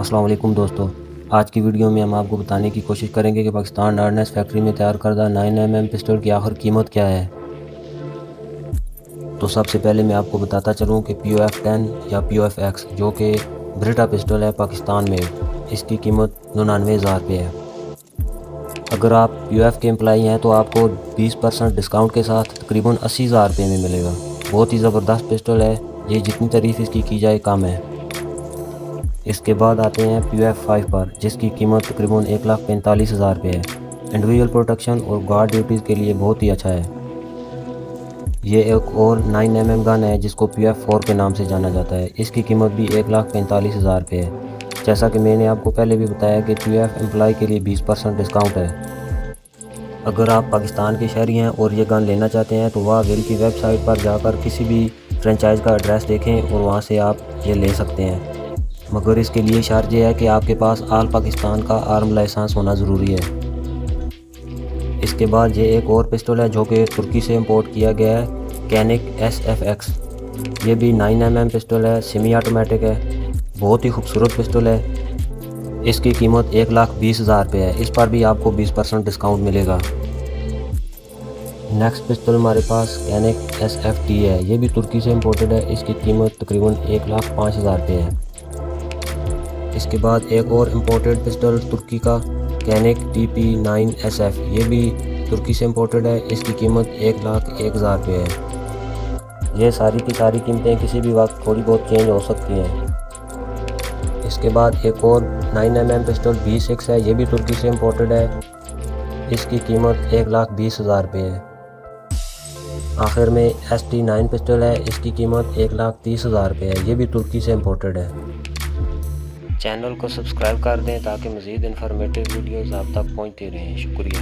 अस्सलाम वालेकुम दोस्तों। आज की वीडियो में हम आपको बताने की कोशिश करेंगे कि पाकिस्तान आर्डनेंस फैक्ट्री में तैयार करदा 9mm पिस्टल की आखिर कीमत क्या है। तो सबसे पहले मैं आपको बताता चलूँ कि POF-10 या POF-X जो कि ब्रिटा पिस्टल है पाकिस्तान में, इसकी कीमत 99,000 रुपये है। अगर आप POF के एम्प्लाई हैं तो आपको 20% डिस्काउंट के साथ तकरीबन 80,000 रुपये में मिलेगा। बहुत ही ज़बरदस्त पिस्टल है, ये जितनी तारीफ़ इसकी की जाए कम है। इसके बाद आते हैं POF-5 पर, जिसकी कीमत तकरीबन 1,45,000 रुपये है। इंडिविजुअल प्रोटेक्शन और गार्ड ड्यूटीज़ के लिए बहुत ही अच्छा है। ये एक और 9mm गन है जिसको POF-4 के नाम से जाना जाता है। इसकी कीमत भी 1,45,000 रुपये है। जैसा कि मैंने आपको पहले भी बताया कि POF एम्प्लॉय के लिए 20% डिस्काउंट है। अगर आप पाकिस्तान के शहरी हैं और ये गन लेना चाहते हैं तो वह विल की वेबसाइट पर जाकर किसी भी फ्रेंचाइज का एड्रेस देखें और वहाँ से आप ये ले सकते हैं, मगर इसके लिए शर्त यह है कि आपके पास आल पाकिस्तान का आर्म लाइसेंस होना ज़रूरी है। इसके बाद ये एक और पिस्टल है जो कि तुर्की से इंपोर्ट किया गया है, कैनिक SFX। ये भी 9mm पिस्टल है, सेमी ऑटोमेटिक है, बहुत ही खूबसूरत पिस्टल है। इसकी कीमत 1,20,000 रुपये है। इस पर भी आपको 20% डिस्काउंट मिलेगा। नेक्स्ट पिस्टल हमारे पास कैनिक SFT है, ये भी तुर्की से इंपोर्टेड है। इसकी कीमत तकरीबन 1,05,000 रुपये है। इसके बाद एक और इम्पोर्टेड पिस्टल तुर्की का कैनिक TP9SF, ये भी तुर्की से इम्पोर्टेड है। इसकी कीमत 1,01,000 रुपये है। ये सारी की सारी कीमतें किसी भी वक्त थोड़ी बहुत चेंज हो सकती हैं। इसके बाद एक और 9mm पिस्टल B6 है, ये भी तुर्की से इम्पोर्टेड है। इसकी कीमत 1,20,000 रुपये है। आखिर में ST9 पिस्टल है, इसकी कीमत 1,30,000 रुपये है। ये भी तुर्की से इम्पोर्टेड है। चैनल को सब्सक्राइब कर दें ताकि मज़ीद इन्फॉर्मेटिव वीडियोज़ आप तक पहुँचती रहें। शुक्रिया।